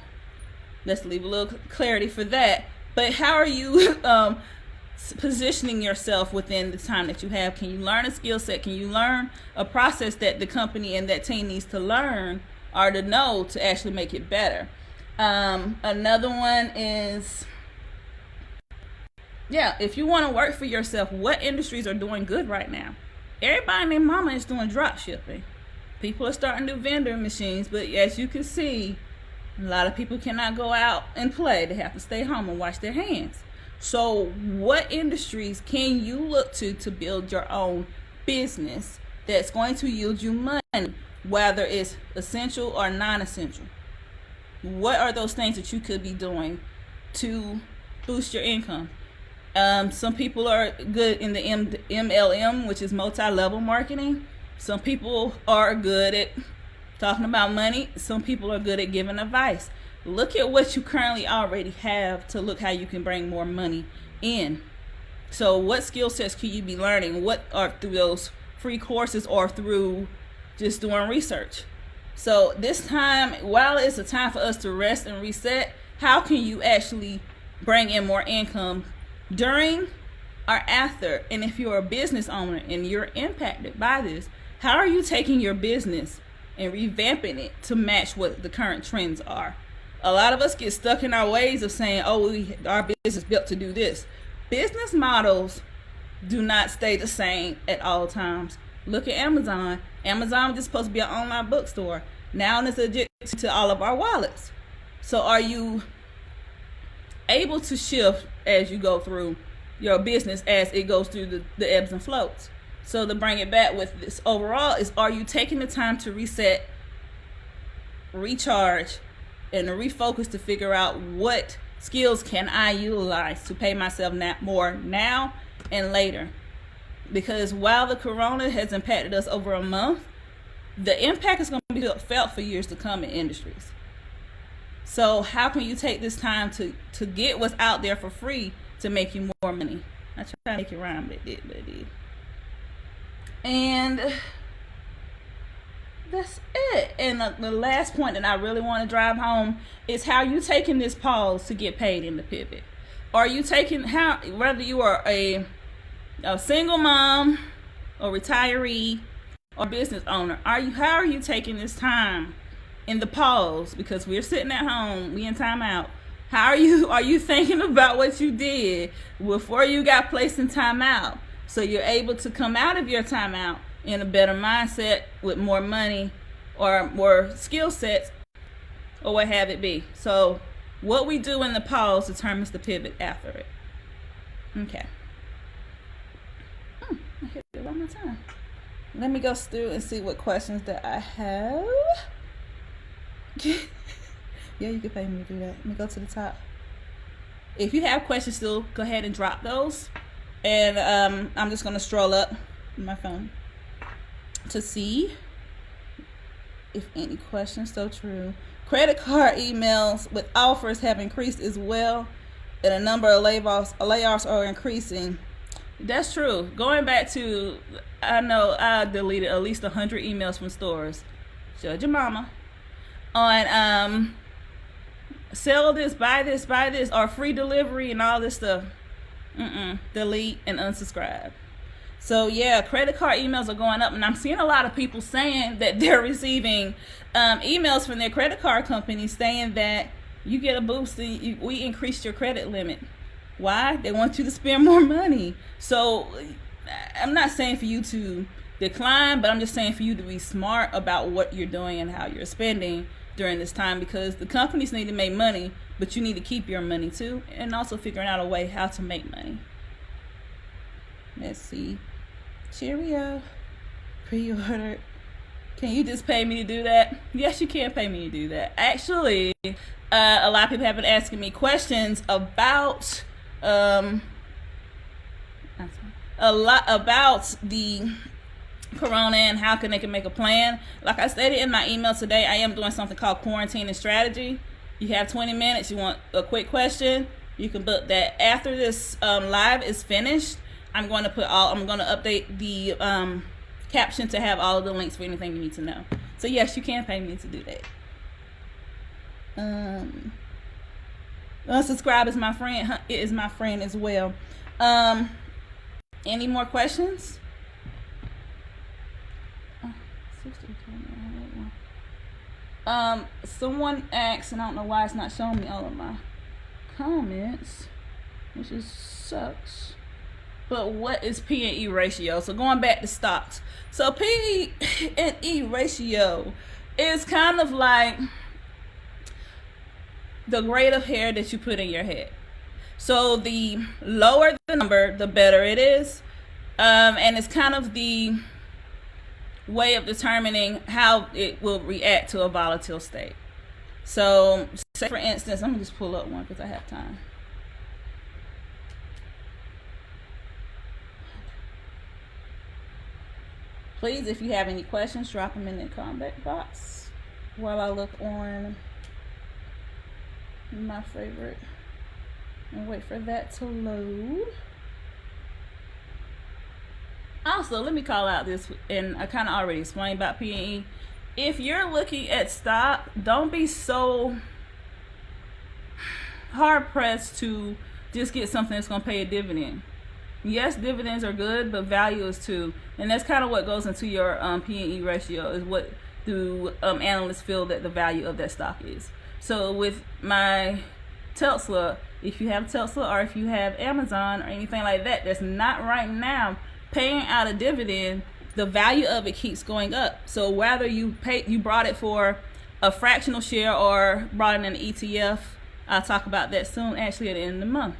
Let's leave a little clarity for that. But how are you positioning yourself within the time that you have? Can you learn a skill set? Can you learn a process that the company and that team needs to learn or to know to actually make it better? Another one is, if you want to work for yourself, what industries are doing good right now? Everybody and their mama is doing drop shipping. People are starting to do vending machines, but as you can see, a lot of people cannot go out and play. They have to stay home and wash their hands. So what industries can you look to build your own business that's going to yield you money, whether it's essential or non-essential? What are those things that you could be doing to boost your income? Some people are good in the MLM, which is multi-level marketing. Some people are good at talking about money. Some people are good at giving advice. Look at what you currently already have to look how you can bring more money in. So what skill sets can you be learning? What are through those free courses or through just doing research? So this time, while it's a time for us to rest and reset, how can you actually bring in more income during or after? And if you're a business owner and you're impacted by this, how are you taking your business and revamping it to match what the current trends are? A lot of us get stuck in our ways of saying, our business is built to do this. Business models do not stay the same at all times. Look at Amazon. Amazon was just supposed to be an online bookstore. Now it's adjacent to all of our wallets. So are you able to shift as you go through your business as it goes through the ebbs and flows? So to bring it back with this overall is, are you taking the time to reset, recharge, and to refocus to figure out what skills can I utilize to pay myself more now and later? Because while the corona has impacted us over a month, the impact is going to be felt for years to come in industries. So how can you take this time to get what's out there for free to make you more money? I tried to make it rhyme, but it did. And that's it. And the last point that I really want to drive home is how you taking this pause to get paid in the pivot. Are you taking, whether you are a single mom or retiree or business owner, how are you taking this time in the pause? Because we're sitting at home, we in time out. How are you thinking about what you did before you got placed in timeout? So you're able to come out of your timeout in a better mindset with more money or more skill sets or what have it be. So what we do in the pause determines the pivot after it. Okay. I hit it one more time. Let me go through and see what questions that I have. Yeah, you can pay me to do that. Let me go to the top. If you have questions still, go ahead and drop those. And I'm just going to stroll up my phone to see if any questions. So true. Credit card emails with offers have increased as well, and a number of layoffs are increasing. That's true. Going back to, I know I deleted at least 100 emails from stores. Judge your mama. On sell this, buy this, or free delivery and all this stuff. Delete and unsubscribe. So yeah, credit card emails are going up, and I'm seeing a lot of people saying that they're receiving emails from their credit card companies saying that you get a boost and we increased your credit limit. Why? They want you to spend more money. So I'm not saying for you to decline, but I'm just saying for you to be smart about what you're doing and how you're spending during this time, because the companies need to make money, but you need to keep your money too, and also figuring out a way how to make money. Let's see. Cheerio. Pre-ordered. Can you just pay me to do that? Yes, you can pay me to do that. Actually, a lot of people have been asking me questions about a lot about the Corona and how they can make a plan. Like I stated in my email today, I am doing something called quarantine and strategy. You have 20 minutes. You want a quick question, you can book that. After this live is finished, I'm going to update the caption to have all of the links for anything you need to know. So yes, you can pay me to do that. Unsubscribe is my friend. It is my friend as well. Any more questions? Someone asked, and I don't know why it's not showing me all of my comments, which is sucks. But what is P and E ratio? So going back to stocks. So P and E ratio is kind of like the grade of hair that you put in your head. So the lower the number, the better it is. And it's kind of the way of determining how it will react to a volatile state. So say for instance, I'm gonna just pull up one because I have time. Please, if you have any questions, drop them in the comment box while I look on my favorite and wait for that to load. Also, let me call out this, and I kind of already explained about P&E. If you're looking at stock, don't be so hard pressed to just get something that's going to pay a dividend. Yes, dividends are good, but value is too. And that's kind of what goes into your P&E ratio, is what do analysts feel that the value of that stock is. So with my Tesla, if you have Tesla or if you have Amazon or anything like that, that's not right now paying out a dividend, the value of it keeps going up. So whether you brought it for a fractional share or brought in an ETF, I'll talk about that soon, actually at the end of the month.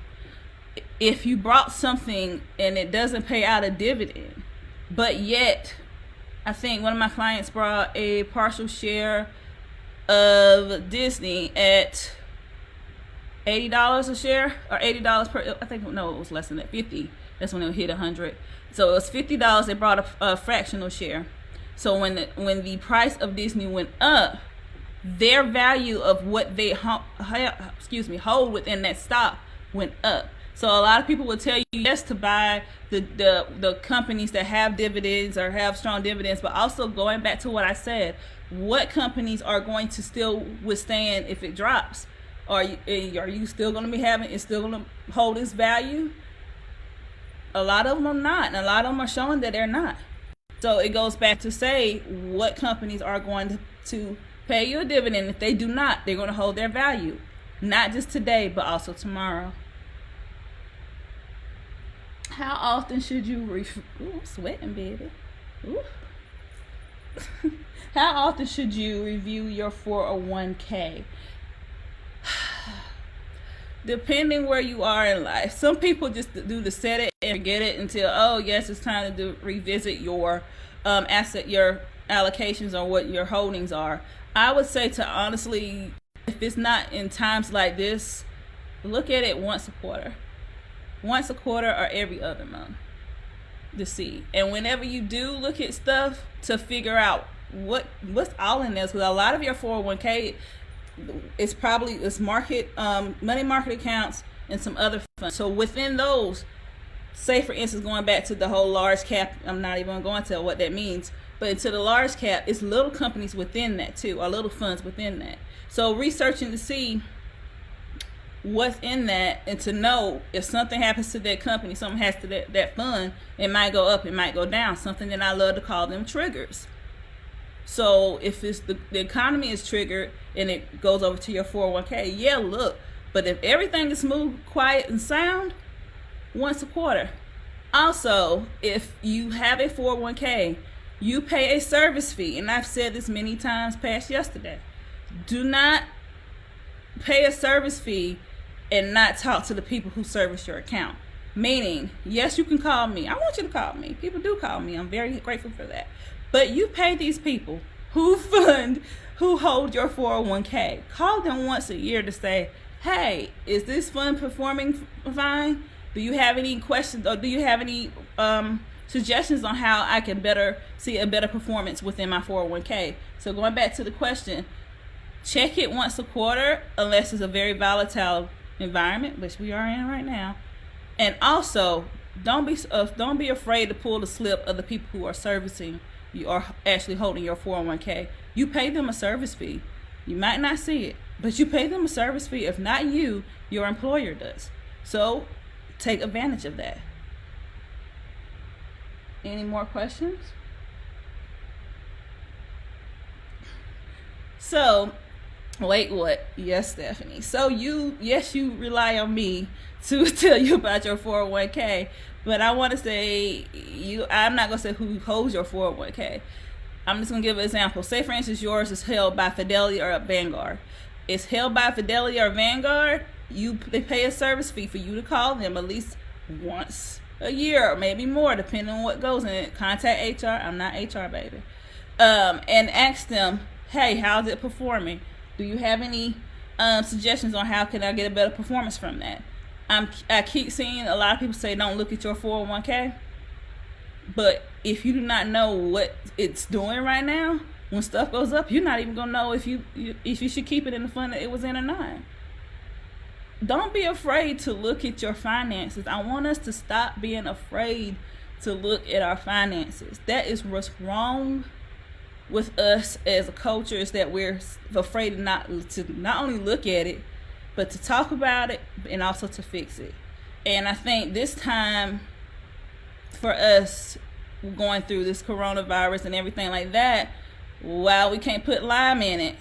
If you brought something and it doesn't pay out a dividend, but yet I think one of my clients brought a partial share of Disney at $80 a share, or $80 per, I think, no, it was less than that, 50. That's when it hit 100. So it was $50. They brought a fractional share. So when the price of Disney went up, their value of what they hold within that stock went up. So a lot of people will tell you yes to buy the companies that have dividends or have strong dividends, but also going back to what I said, what companies are going to still withstand if it drops? Are you still going to be having, it's still going to hold its value? A lot of them are not, and a lot of them are showing that they're not. So it goes back to say what companies are going to pay you a dividend. If they do not, they're going to hold their value. not just today, but also tomorrow. How often should you ooh, I'm sweating, baby. Ooh. How often should you review your 401k? Depending where you are in life. Some people just do the set it and forget it until, oh yes, it's time to revisit your your allocations or what your holdings are. I would say to honestly, if it's not in times like this, look at it once a quarter or every other month to see. And whenever you do look at stuff, to figure out what's all in this, because a lot of your 401k it's probably market money market accounts and some other funds. So within those, say for instance, going back to the whole large cap, I'm not even going to what that means, but into the large cap, it's little companies within that too, or little funds within that. So researching to see what's in that, and to know if something happens to that company, something has to that fund, it might go up, it might go down. Something that I love to call them triggers. So if it's the economy is triggered and it goes over to your 401k, yeah, look. But if everything is smooth, quiet, and sound, once a quarter. Also, if you have a 401k, you pay a service fee. And I've said this many times past yesterday. Do not pay a service fee and not talk to the people who service your account. Meaning, yes, you can call me. I want you to call me. People do call me. I'm very grateful for that. But you pay these people who hold your 401k. Call them once a year to say, hey, is this fund performing fine? Do you have any questions, or do you have any suggestions on how I can see a better performance within my 401k? So going back to the question, check it once a quarter, unless it's a very volatile environment, which we are in right now. And also, don't be afraid to pull the slip of the people who are servicing you or actually holding your 401k. You pay them a service fee. You might not see it, but you pay them a service fee. If not you, your employer does. So take advantage of that. Any more questions? So, wait, what? Yes, Stephanie. So you rely on me to tell you about your 401k, but I want to say I'm not going to say who holds your 401k. I'm just going to give an example. Say, for instance, yours is held by Fidelity or Vanguard. It's held by Fidelity or Vanguard. They pay a service fee for you to call them at least once a year, or maybe more, depending on what goes in it. Contact HR. I'm not HR, baby. And ask them, hey, how's it performing? Do you have any suggestions on how can I get a better performance from that? I keep seeing a lot of people say don't look at your 401k, but if you do not know what it's doing right now, when stuff goes up, you're not even gonna know if you should keep it in the fund that it was in or not. Don't be afraid to look at your finances. I want us to stop being afraid to look at our finances. That is what's wrong with us as a culture, is that we're afraid to not only look at it, but to talk about it and also to fix it. And I think this time for us, going through this coronavirus and everything like that, while we can't put lime in it,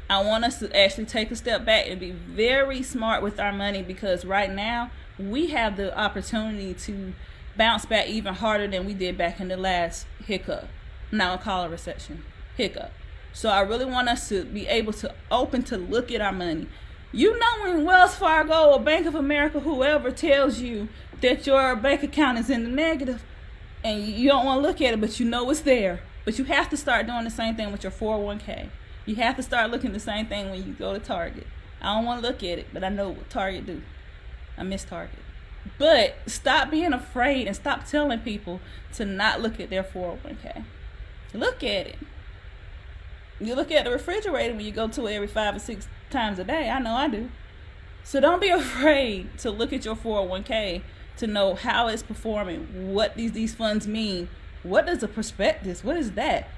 I want us to actually take a step back and be very smart with our money, because right now we have the opportunity to bounce back even harder than we did back in the last hiccup. Now I call it a recession, hiccup. So I really want us to be able to open to look at our money. You know, when Wells Fargo or Bank of America, whoever tells you that your bank account is in the negative and you don't want to look at it, but you know it's there. But you have to start doing the same thing with your 401k. You have to start looking the same thing when you go to Target. I don't want to look at it, but I know what Target do. I miss Target. But stop being afraid and stop telling people to not look at their 401k. Look at it. You look at the refrigerator when you go to it every 5 or 6 times a day. I know I do. So don't be afraid to look at your 401k to know how it's performing, what these funds mean. What is a prospectus? What is that?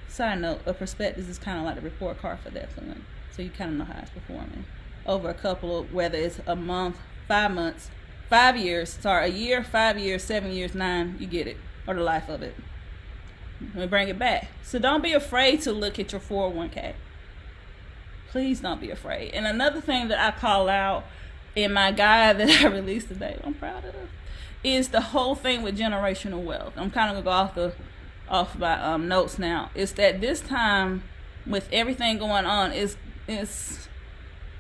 Side note, a prospectus is kind of like the report card for that fund. So you kind of know how it's performing over a couple of, whether it's a month, 5 months, 5 years, a year, 5 years, 7 years, 9, you get it, or the life of it. Let me bring it back. So don't be afraid to look at your 401k. Please don't be afraid. And another thing that I call out in my guide that I released today, I'm proud of it, is the whole thing with generational wealth. I'm kind of gonna go off my notes now. Is that this time with everything going on is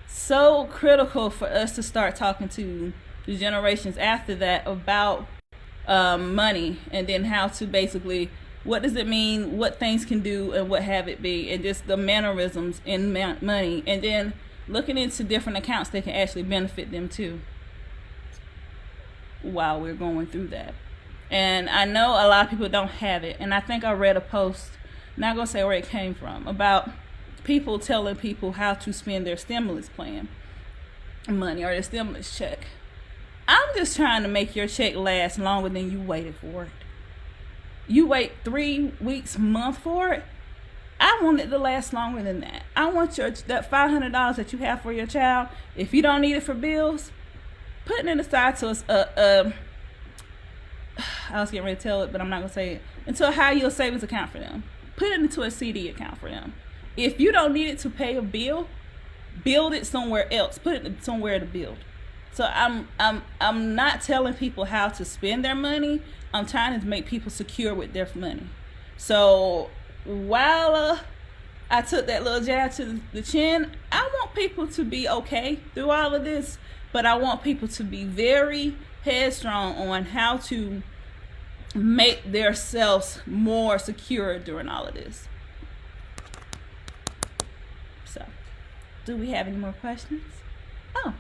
so critical for us to start talking to the generations after that about money, and then how to basically, what does it mean, what things can do, and what have it be, and just the mannerisms in money, and then looking into different accounts that can actually benefit them too while we're going through that. And I know a lot of people don't have it, and I think I read a post, not gonna say where it came from, about people telling people how to spend their stimulus plan money or their stimulus check. I'm just trying to make your check last longer than you waited for it. You wait 3 weeks, month for it. I want it to last longer than that. I want that $500 that you have for your child, if you don't need it for bills, putting it aside to I was getting ready to tell it, but I'm not going to say it, into a high yield savings account for them. Put it into a CD account for them. If you don't need it to pay a bill, build it somewhere else. Put it somewhere to build. So I'm not telling people how to spend their money. I'm trying to make people secure with their money. So while I took that little jab to the chin, I want people to be okay through all of this, but I want people to be very headstrong on how to make themselves more secure during all of this. So, do we have any more questions? Oh,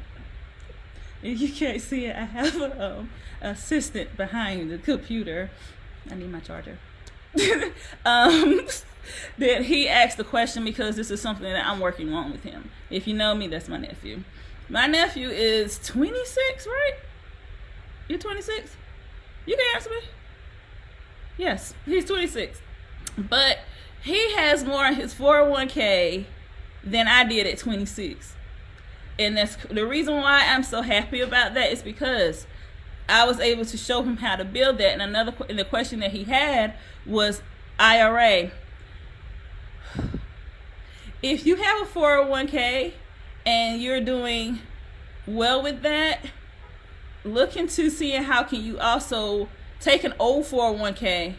if you can't see it, I have an assistant behind the computer. I need my charger. That he asked the question because this is something that I'm working on with him. If you know me, that's my nephew. My nephew is 26, right? You're 26? You can answer me. Yes, he's 26. But he has more in his 401k than I did at 26. And that's the reason why I'm so happy about that, is because I was able to show him how to build that. And the question that he had was IRA. If you have a 401k and you're doing well with that, look into seeing how can you also take an old 401k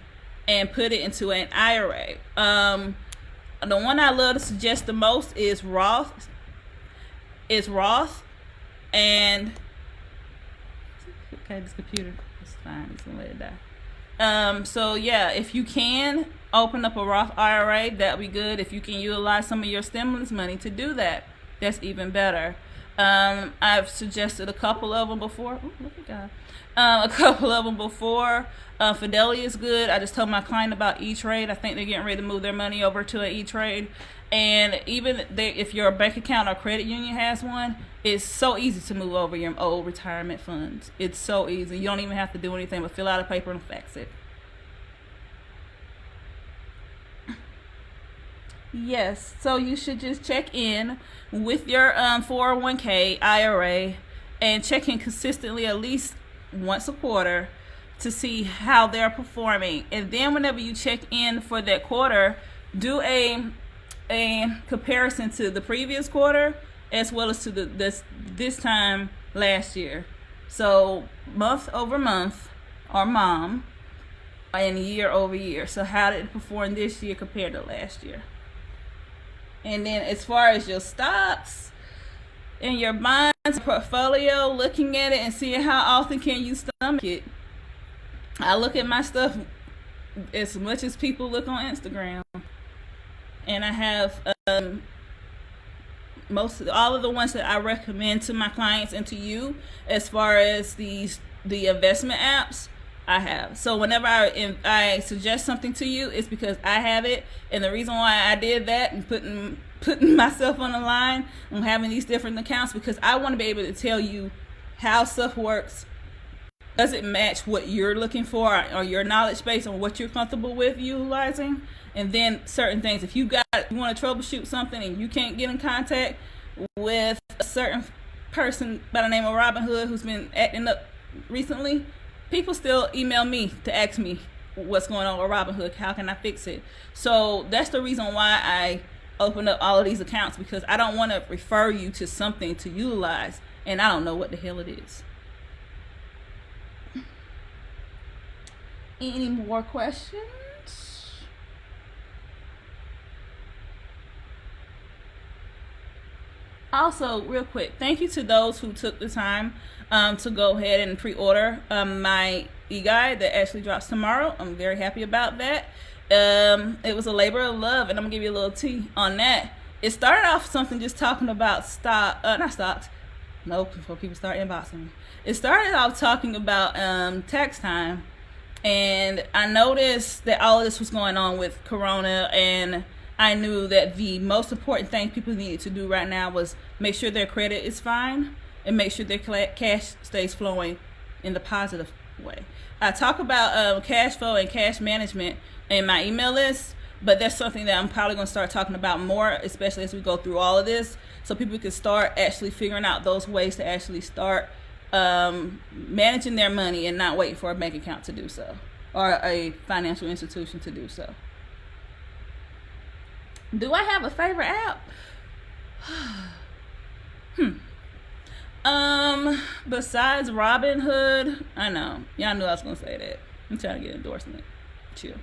and put it into an IRA. The one I love to suggest the most is Roth. And okay, this computer is fine. It's gonna let it die. So yeah, if you can open up a Roth IRA, that'd be good. If you can utilize some of your stimulus money to do that, that's even better. I've suggested a couple of them before. Ooh, look at God. A couple of them before. Fidelity is good. I just told my client about E-Trade. I think they're getting ready to move their money over to an E-Trade. And even if your bank account or credit union has one, it's so easy to move over your old retirement funds. It's so easy. You don't even have to do anything but fill out a paper and fax it. Yes, so you should just check in with your 401k IRA and check in consistently at least once a quarter to see how they're performing. And then whenever you check in for that quarter, do a comparison to the previous quarter as well as to this time last year. So month over month, or mom, and year over year. So how did it perform this year compared to last year? And then as far as your stocks and your bonds portfolio, looking at it and seeing how often can you stomach it. I look at my stuff as much as people look on Instagram. And I have all of the ones that I recommend to my clients and to you as far as the investment apps. I have. So whenever I suggest something to you, it's because I have it, and the reason why I did that and putting myself on the line and having these different accounts, because I want to be able to tell you how stuff works. Does it match what you're looking for or your knowledge base on what you're comfortable with utilizing? And then certain things, if you want to troubleshoot something and you can't get in contact with a certain person by the name of Robin Hood who's been acting up recently, people still email me to ask me what's going on with Robinhood. How can I fix it? So that's the reason why I open up all of these accounts because I don't want to refer you to something to utilize and I don't know what the hell it is. Any more questions? Also, real quick, thank you to those who took the time to go ahead and pre-order my e-guide that actually drops tomorrow. I'm very happy about that. It was a labor of love, and I'm gonna give you a little tea on that. It started off something just talking about before people start inboxing me. It started off talking about tax time, and I noticed that all of this was going on with Corona, and I knew that the most important thing people needed to do right now was make sure their credit is fine and make sure their cash stays flowing in the positive way. I talk about cash flow and cash management in my email list, but that's something that I'm probably going to start talking about more, especially as we go through all of this, so people can start actually figuring out those ways to actually start managing their money and not waiting for a bank account to do so or a financial institution to do so. Do I have a favorite app? Besides Robinhood, I know y'all knew I was gonna say that. I'm trying to get endorsement. Chill.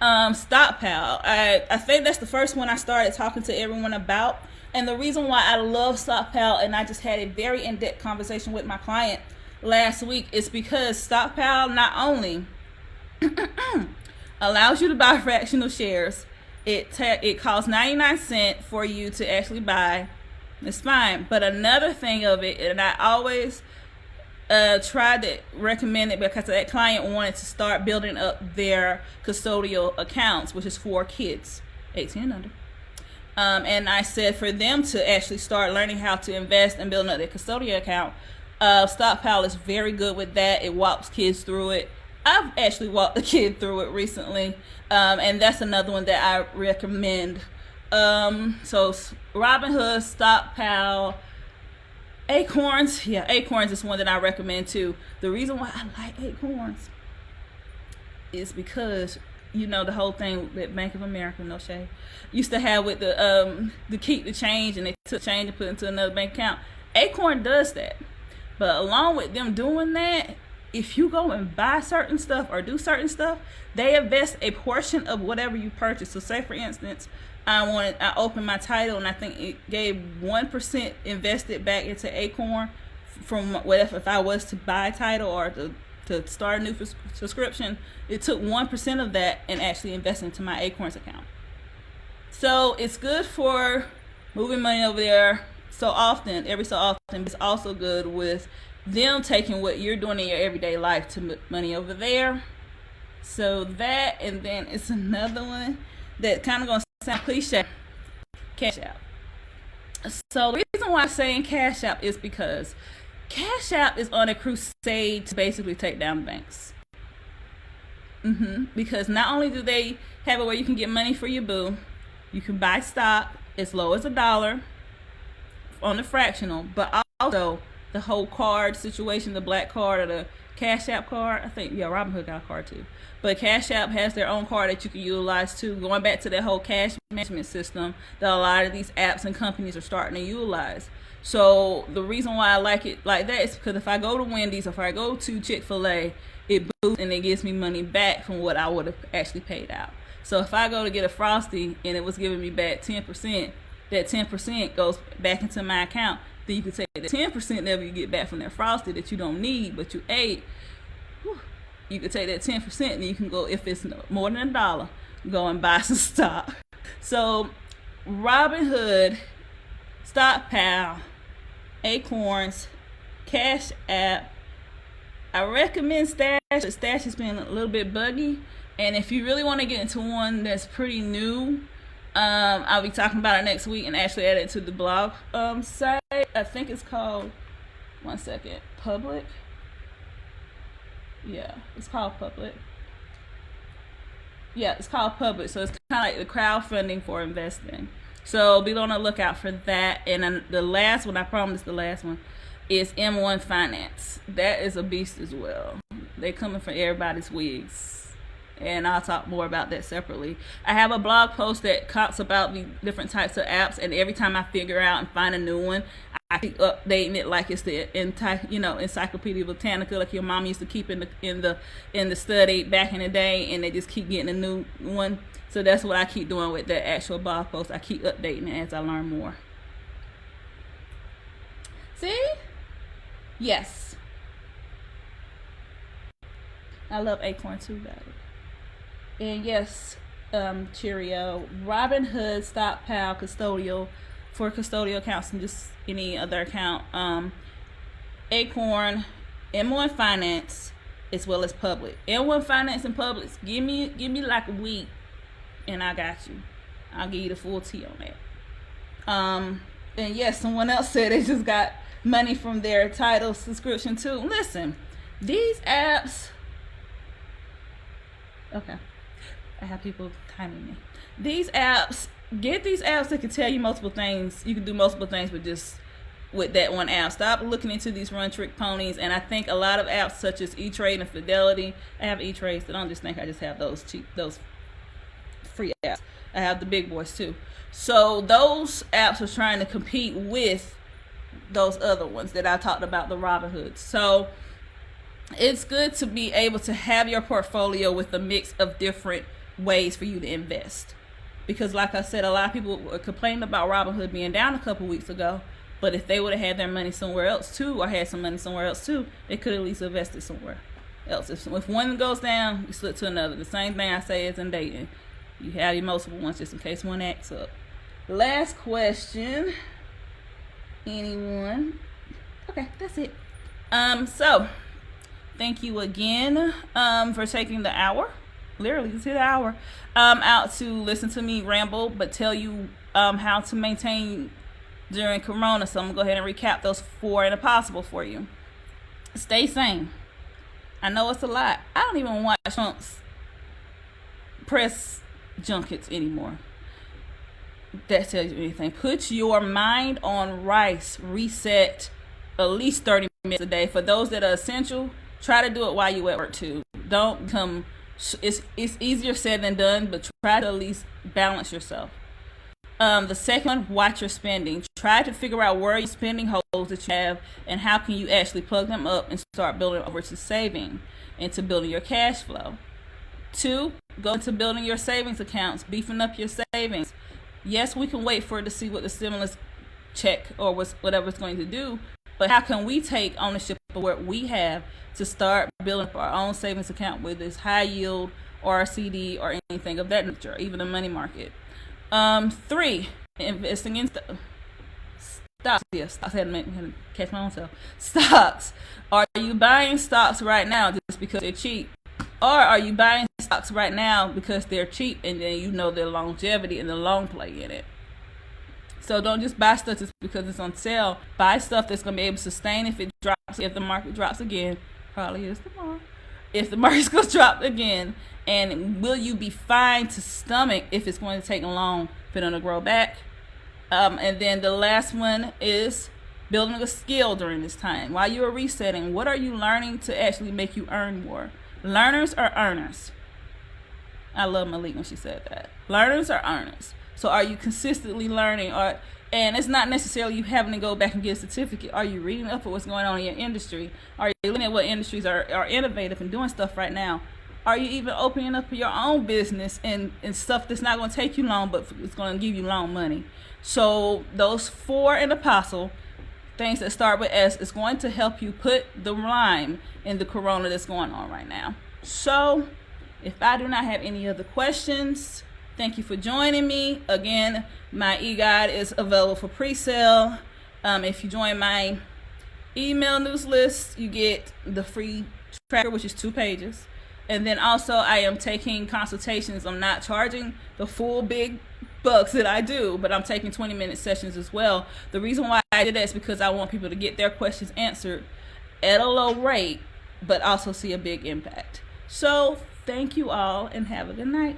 StockPal. I think that's the first one I started talking to everyone about, and the reason why I love StockPal, and I just had a very in-depth conversation with my client last week, is because StockPal not only allows you to buy fractional shares. It costs 99 cents for you to actually buy. It's fine. But another thing of it, and I always tried to recommend it because that client wanted to start building up their custodial accounts, which is for kids, 18 and under. And I said for them to actually start learning how to invest and building up their custodial account, StockPal is very good with that. It walks kids through it. I've actually walked a kid through it recently, and that's another one that I recommend. So Robinhood, StockPal, Acorns. Yeah, Acorns is one that I recommend too. The reason why I like Acorns is because, you know, the whole thing that Bank of America, no shade, used to have with the keep the change, and they took change and put it into another bank account. Acorn does that. But along with them doing that, if you go and buy certain stuff or do certain stuff, they invest a portion of whatever you purchase. So say for instance, I opened my title and I think it gave 1% invested back into Acorn from whatever, if I was to buy a title or to start a new subscription, it took 1% of that and actually invested into my Acorns account. So it's good for moving money over there every so often. It's also good with them taking what you're doing in your everyday life to put money over there. So that, and then it's another one that kind of gonna sound cliche, Cash App. So the reason why I'm saying Cash App is because Cash App is on a crusade to basically take down banks. Because not only do they have it where you can get money for your boo, you can buy stock as low as $1 on the fractional, but also the whole card situation, the black card or the Cash App card. I think, yeah, Robinhood got a card too. But Cash App has their own card that you can utilize too, going back to that whole cash management system that a lot of these apps and companies are starting to utilize. So the reason why I like it like that is because if I go to Wendy's or if I go to Chick-fil-A, it boosts and it gives me money back from what I would have actually paid out. So if I go to get a Frosty and it was giving me back 10%, that 10% goes back into my account. Then you can take the 10% that you get back from that Frosty that you don't need but you ate. You can take that 10% and you can go, if it's more than $1, go and buy some stock. So Robinhood, StockPal, Acorns, Cash App. I recommend Stash. Stash has been a little bit buggy, and if you really want to get into one that's pretty new, I'll be talking about it next week and actually add it to the blog site. I think it's called, one second, Public. Yeah, it's called Public. Yeah, it's called Public. So it's kind of like the crowdfunding for investing. So be on the lookout for that. And then the last one, I promise the last one, is M1 Finance. That is a beast as well. They're coming for everybody's wigs. and I'll talk more about that separately. I have a blog post that talks about the different types of apps, and every time I figure out and find a new one, I keep updating it like it's the Encyclopedia Britannica, like your mom used to keep in the study back in the day, and they just keep getting a new one. So that's what I keep doing with the actual blog post. I keep updating it as I learn more. See? Yes. I love Acorn too, guys. And yes, Cheerio. Robinhood, Stockpile, Custodial for custodial accounts and just any other account. Acorn, M1 Finance, as well as Public. M1 Finance and Public. Give me like a week, and I got you. I'll give you the full tea on that. And yes, someone else said they just got money from their title subscription too. Listen, these apps. Okay, I have people timing me. These apps, get these apps that can tell you multiple things. You can do multiple things with that one app. Stop looking into these run trick ponies. And I think a lot of apps such as E-Trade and Fidelity. I have E-Trade, so don't just think I just have those free apps. I have the big boys too. So those apps are trying to compete with those other ones that I talked about, the Robinhood. So it's good to be able to have your portfolio with a mix of different ways for you to invest. Because like I said, a lot of people were complaining about Robinhood being down a couple weeks ago. But if they would have had their money somewhere else too, or had some money somewhere else too, they could at least invested somewhere else. If one goes down, you slip to another. The same thing I say is in dating. You have your multiple ones just in case one acts up. Last question. Anyone? Okay, that's it. So thank you again for taking the hour, literally it's the hour, out to listen to me ramble, but tell you how to maintain during Corona. So I'm gonna go ahead and recap those 4 and impossible for you. Stay sane. I know it's a lot. I don't even watch Trump's press junkets anymore. That tells you anything. Put your mind on rice. Reset at least 30 minutes a day. For those that are essential, try to do it while you at work too. Don't come. It's easier said than done, but try to at least balance yourself. The second one, watch your spending. Try to figure out where your spending holes that you have and how can you actually plug them up and start building over to saving and to building your cash flow. 2, go into building your savings accounts, beefing up your savings. Yes, we can wait for it to see what the stimulus check or whatever it's going to do, but how can we take ownership of what we have to start building up our own savings account, whether it's high yield or a CD or anything of that nature, or even a money market. 3, investing in stocks. Yes, I had to catch my own self. Stocks. Are you buying stocks right now just because they're cheap? Or are you buying stocks right now because they're cheap and then you know their longevity and the long play in it? So don't just buy stuff just because it's on sale. Buy stuff that's going to be able to sustain if it drops, if the market drops again. Probably is tomorrow. If the market's going to drop again. And will you be fine to stomach if it's going to take long for them to grow back? And then the last one is building a skill during this time. While you are resetting, what are you learning to actually make you earn more? Learners are earners. I love Malik when she said that. Learners are earners. So are you consistently learning? And it's not necessarily you having to go back and get a certificate. Are you reading up for what's going on in your industry? Are you looking at what industries are innovative and doing stuff right now? Are you even opening up your own business and stuff that's not going to take you long, but it's going to give you long money? So those 4 and apostle things that start with S is going to help you put the rhyme in the corona that's going on right now. So if I do not have any other questions, thank you for joining me. Again, my e-guide is available for pre-sale. If you join my email news list, you get the free tracker, which is 2 pages. And then also I am taking consultations. I'm not charging the full big bucks that I do, but I'm taking 20-minute sessions as well. The reason why I did that is because I want people to get their questions answered at a low rate, but also see a big impact. So thank you all and have a good night.